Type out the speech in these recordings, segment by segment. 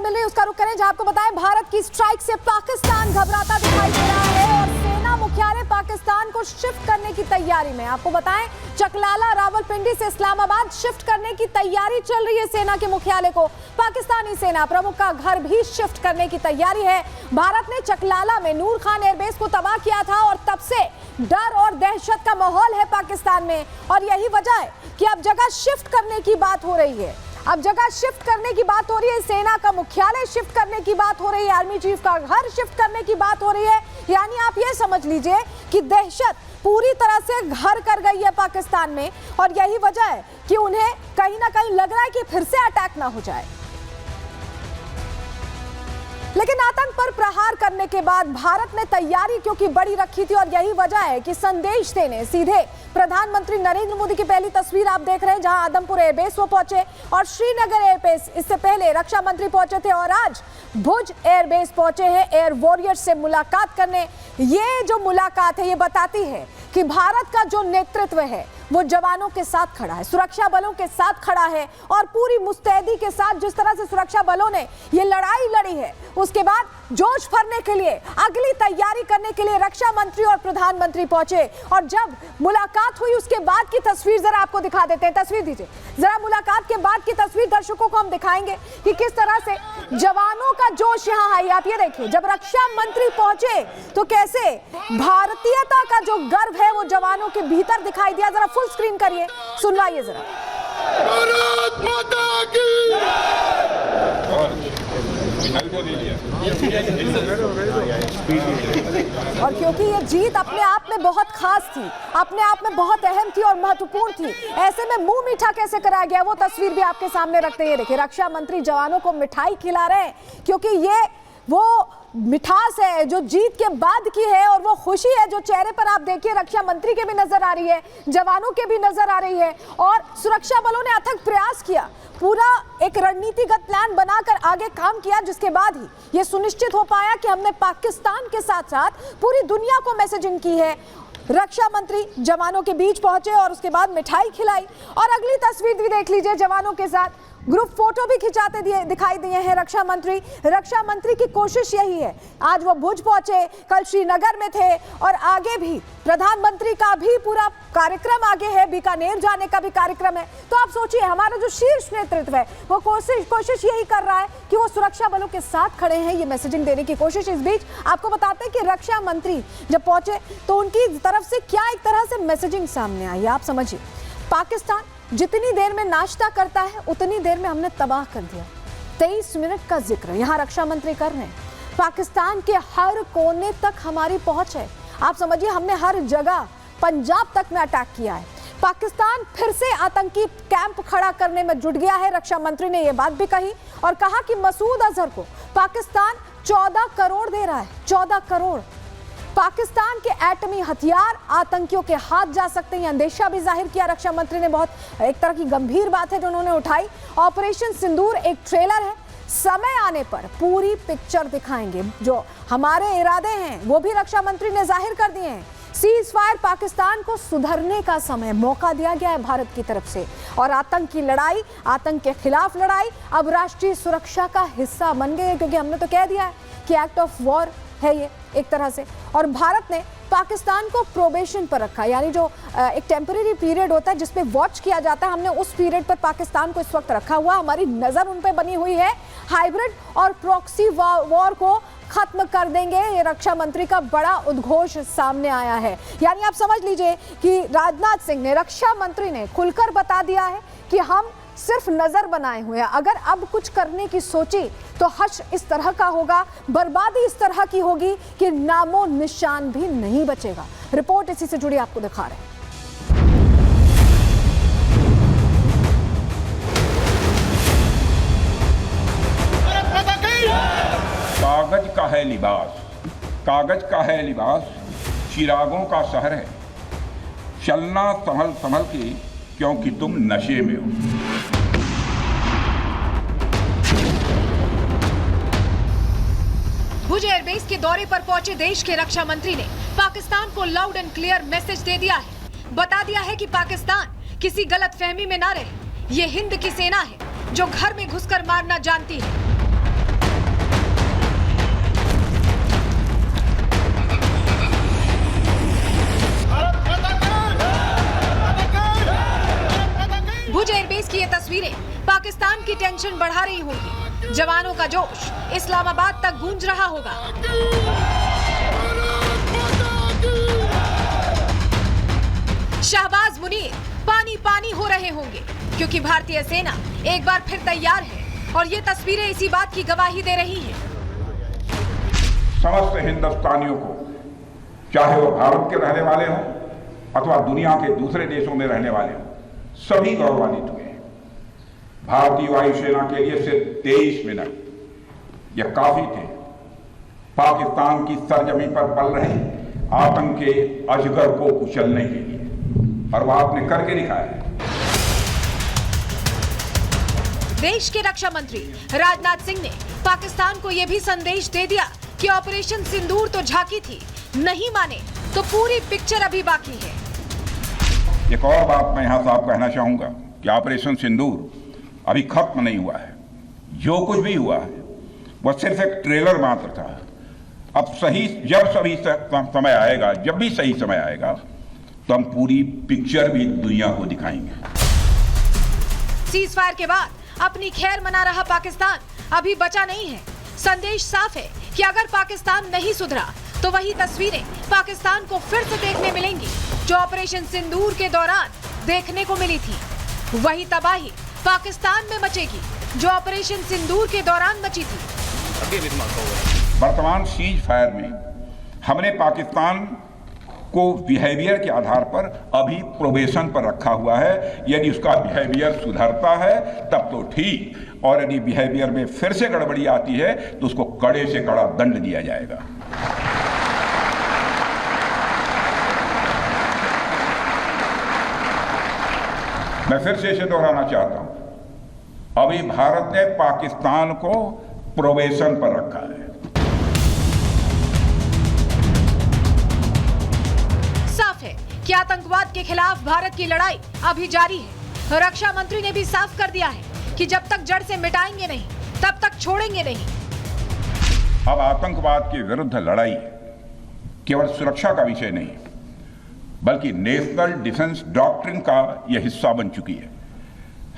खबर मिल रही है उसका रुख करें, जहां आपको बताएं भारत की स्ट्राइक से पाकिस्तान घबराता दिखाई दे रहा है और सेना मुख्यालय पाकिस्तान को शिफ्ट करने की तैयारी में। आपको बताएं चकलाला रावलपिंडी से इस्लामाबाद शिफ्ट करने की तैयारी चल रही है। सेना के मुख्यालय को पाकिस्तानी सेना प्रमुख का घर भी शिफ्ट करने की तैयारी है। भारत ने चकलाला में नूर खान एयरबेस को तबाह किया था और तब से डर और दहशत का माहौल है पाकिस्तान में, और यही वजह है कि अब जगह शिफ्ट करने की बात हो रही है। अब जगह शिफ्ट करने की बात हो रही है, सेना का मुख्यालय शिफ्ट करने की बात हो रही है, आर्मी चीफ का घर शिफ्ट करने की बात हो रही है। यानी आप ये समझ लीजिए कि दहशत पूरी तरह से घर कर गई है पाकिस्तान में, और यही वजह है कि उन्हें कहीं ना कहीं लग रहा है कि फिर से अटैक ना हो जाए। लेकिन आतंक पर प्रहार करने के बाद भारत ने तैयारी क्योंकि बड़ी रखी थी, और यही वजह है कि संदेश देने सीधे प्रधानमंत्री नरेंद्र मोदी की पहली तस्वीर आप देख रहे हैं, जहां आदमपुर एयरबेस वो पहुंचे और श्रीनगर एयरबेस इससे पहले रक्षा मंत्री पहुंचे थे, और आज भुज एयरबेस पहुंचे हैं एयर वॉरियर्स से मुलाकात करने। ये जो मुलाकात है ये बताती है कि भारत का जो नेतृत्व है वो जवानों के साथ खड़ा है, सुरक्षा बलों के साथ खड़ा है, और पूरी मुस्तैदी के साथ जिस तरह से सुरक्षा बलों ने ये लड़ाई लड़ी है, उसके बाद जोश भरने के लिए अगली तैयारी करने के लिए रक्षा मंत्री और प्रधानमंत्री पहुंचे। और जब मुलाकात हुई उसके बाद की तस्वीर जरा आपको दिखा देते हैं। तस्वीर दीजिए जरा, मुलाकात के बाद की तस्वीर दर्शकों को हम दिखाएंगे कि किस तरह से जवानों का जोश यहाँ है। आप ये देखिए, जब रक्षा मंत्री पहुंचे तो कैसे भारतीयता का जो गर्व है वो जवानों के भीतर दिखाई दिया। जरा फुल स्क्रीन करिए, सुनवाइए जरा। भारत माता की और क्योंकि ये जीत अपने आप में बहुत खास थी, अपने आप में बहुत अहम थी और महत्वपूर्ण थी, ऐसे में मुंह मीठा कैसे कराया गया वो तस्वीर भी आपके सामने रखते हैं। देखिए रक्षा मंत्री जवानों को मिठाई खिला रहे हैं, क्योंकि ये वो मिठास है जो जीत के बाद की है, और वो खुशी है जो चेहरे पर आप देखिए रक्षा मंत्री के भी नजर आ रही है, जवानों के भी नजर आ रही है। और सुरक्षा बलों ने अथक प्रयास किया, पूरा एक रणनीतिगत प्लान बनाकर आगे काम किया, जिसके बाद ही ये सुनिश्चित हो पाया कि हमने पाकिस्तान के साथ साथ पूरी दुनिया को मैसेजिंग की है। रक्षा मंत्री जवानों के बीच पहुंचे और उसके बाद मिठाई खिलाई, और अगली तस्वीर भी देख लीजिए, जवानों के साथ ग्रुप फोटो भी खिंचाते दिखाई दिए हैं रक्षा मंत्री। रक्षा मंत्री की कोशिश यही है, आज वो भुज पहुंचे, कल श्रीनगर में थे, और आगे भी प्रधानमंत्री का भी पूरा कार्यक्रम आगे है, बीकानेर जाने का भी कार्यक्रम है। तो आप सोचिए हमारा जो शीर्ष नेतृत्व है वो कोशिश यही कर रहा है कि वो सुरक्षा बलों के साथ खड़े हैं, ये मैसेजिंग देने की कोशिश। इस बीच आपको बताते हैं कि रक्षा मंत्री जब पहुंचे तो उनकी तरफ से क्या एक तरह से मैसेजिंग सामने आई, आप समझिए। पाकिस्तान जितनी देर में नाश्ता करता है उतनी देर में हमने तबाह कर दिया। 23 मिनट का जिक्र यहाँ रक्षा मंत्री कर रहे हैं। पाकिस्तान के हर कोने तक हमारी पहुंच है, आप समझिए, हमने हर जगह पंजाब तक में अटैक किया है। पाकिस्तान फिर से आतंकी कैंप खड़ा करने में जुट गया है। रक्षा मंत्री ने यह बात भी कही और कहा कि मसूद अजहर को पाकिस्तान 14 करोड़ दे रहा है, 14 करोड़। पाकिस्तान के एटमी हथियार आतंकियों के हाथ जा सकते हैं, अंदेशा भी जाहिर किया रक्षा मंत्री ने। बहुत एक तरह की गंभीर बात है जो उन्होंने उठाई। ऑपरेशन सिंदूर एक ट्रेलर है, समय आने पर पूरी पिक्चर दिखाएंगे। जो हमारे इरादे हैं वो भी रक्षा मंत्री ने जाहिर कर दिए हैं। सीज फायर, पाकिस्तान को सुधरने का समय, मौका दिया गया है भारत की तरफ से, और आतंक की लड़ाई, आतंक के खिलाफ लड़ाई अब राष्ट्रीय सुरक्षा का हिस्सा बन गई है, क्योंकि हमने तो कह दिया है कि एक्ट ऑफ वॉर है ये एक तरह से। और भारत ने पाकिस्तान को प्रोबेशन पर रखा, यानी जो एक टेम्परेरी पीरियड होता है जिसपे वॉच किया जाता है, हमने उस पीरियड पर पाकिस्तान को इस वक्त रखा हुआ। हमारी नजर उन पे बनी हुई है। हाइब्रिड और प्रॉक्सी वॉर को खत्म कर देंगे, ये रक्षा मंत्री का बड़ा उद्घोष सामने आया है। यानी आप समझ लीजिए कि राजनाथ सिंह ने, रक्षा मंत्री ने खुलकर बता दिया है कि हम सिर्फ नजर बनाए हुए हैं, अगर अब कुछ करने की सोची तो हश्र इस तरह का होगा, बर्बादी इस तरह की होगी कि नामो निशान भी नहीं बचेगा। रिपोर्ट इसी से जुड़ी आपको दिखा रहे हैं। कागज का है लिबास, कागज का है लिबास, चिरागों का शहर है, चलना संभल संभल के क्योंकि तुम नशे में हो। भुज एयरबेस के दौरे पर पहुंचे देश के रक्षा मंत्री ने पाकिस्तान को लाउड एंड क्लियर मैसेज दे दिया है। बता दिया है कि पाकिस्तान किसी गलतफहमी में ना रहे। ये हिंद की सेना है जो घर में घुसकर मारना जानती है। भुज एयरबेस की ये तस्वीरें पाकिस्तान की टेंशन बढ़ा रही होंगी। जवानों का जोश इस्लामाबाद तक गूंज रहा होगा। शहबाज मुनीर पानी पानी हो रहे होंगे क्योंकि भारतीय सेना एक बार फिर तैयार है और ये तस्वीरें इसी बात की गवाही दे रही हैं। समस्त हिंदुस्तानियों को, चाहे वो भारत के रहने वाले हों अथवा दुनिया के दूसरे देशों में रहने वाले हों, सभी गौरवान्वित हुए हैं। भारतीय वायुसेना के लिए सिर्फ 23 मिनट यह काफी थे पाकिस्तान की सरजमी पर पल रहे आतंक के अजगर को कुचलने के लिए, और वह आपने करके दिखाया है। देश के रक्षा मंत्री राजनाथ सिंह ने पाकिस्तान को यह भी संदेश दे दिया कि ऑपरेशन सिंदूर तो झांकी थी, नहीं माने तो पूरी पिक्चर अभी बाकी है। एक और बात मैं यहां साफ कहना चाहूंगा कि ऑपरेशन सिंदूर अभी खत्म नहीं हुआ है। जो कुछ भी हुआ है वह सिर्फ एक ट्रेलर मात्र था। अब समय आएगा, जब भी सही समय आएगा तो हम पूरी पिक्चर भी दुनिया को दिखाएंगे। सीज फायर के बाद अपनी खैर मना रहा पाकिस्तान अभी बचा नहीं है। संदेश साफ है कि अगर पाकिस्तान नहीं सुधरा तो वही तस्वीरें पाकिस्तान को फिर से देखने मिलेंगी जो ऑपरेशन सिंदूर के दौरान देखने को मिली थी। वही तबाही पाकिस्तान में मचेगी जो ऑपरेशन सिंदूर के दौरान मची थी। वर्तमान सीज फायर में हमने पाकिस्तान को बिहेवियर के आधार पर अभी प्रोबेशन पर रखा हुआ है। यदि उसका बिहेवियर सुधरता है तब तो ठीक, और यदि बिहेवियर में फिर से गड़बड़ी आती है तो उसको कड़े से कड़ा दंड दिया जाएगा। मैं फिर से इसे दोहराना चाहता हूं, अभी भारत ने पाकिस्तान को प्रोबेशन पर रखा है। साफ है कि आतंकवाद के खिलाफ भारत की लड़ाई अभी जारी है। रक्षा मंत्री ने भी साफ कर दिया है कि जब तक जड़ से मिटाएंगे नहीं तब तक छोड़ेंगे नहीं। अब आतंकवाद के विरुद्ध लड़ाई केवल सुरक्षा का विषय नहीं बल्कि नेशनल डिफेंस डॉक्ट्रिन का यह हिस्सा बन चुकी है।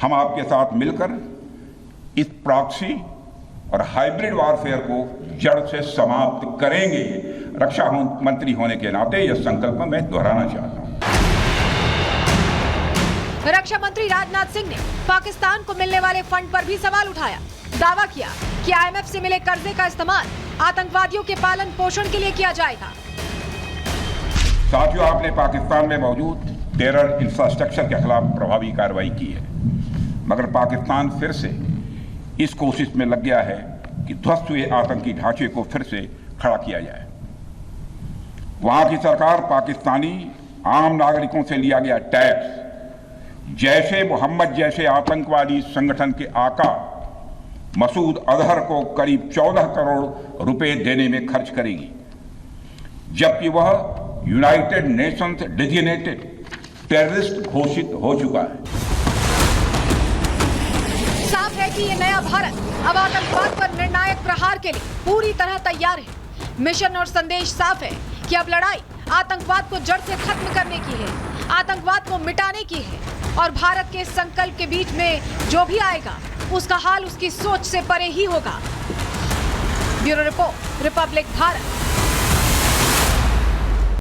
हम आपके साथ मिलकर इस प्रॉक्सी और हाइब्रिड वॉरफेयर को जड़ से समाप्त करेंगे। रक्षा मंत्री होने के नाते यह संकल्प मैं दोहराना चाहता हूं। रक्षा मंत्री राजनाथ सिंह ने पाकिस्तान को मिलने वाले फंड पर भी सवाल उठाया। दावा किया कि IMF से मिले कर्जे का इस्तेमाल आतंकवादियों के पालन पोषण के लिए किया जाएगा। साथियों, आपने पाकिस्तान में मौजूद टेरर इंफ्रास्ट्रक्चर के खिलाफ प्रभावी कार्रवाई की है, मगर पाकिस्तान फिर से इस कोशिश में लग गया है कि ध्वस्त हुए आतंकी ढांचे को फिर से खड़ा किया जाए। वहां की सरकार पाकिस्तानी आम नागरिकों से लिया गया टैक्स जैशे मोहम्मद जैसे आतंकवादी संगठन के आका मसूद अजहर को करीब 14 करोड़ रुपए देने में खर्च करेगी, जबकि वह यूनाइटेड नेशंस डेजिग्नेटेड टेररिस्ट घोषित हो चुका है। साफ है कि ये नया भारत अब आतंकवाद पर निर्णायक प्रहार के लिए पूरी तरह तैयार है। मिशन और संदेश साफ है कि अब लड़ाई आतंकवाद को जड़ से खत्म करने की है, आतंकवाद को मिटाने की है, और भारत के संकल्प के बीच में जो भी आएगा उसका हाल उसकी सोच से परे ही होगा। Bureau report, Republic Bharat.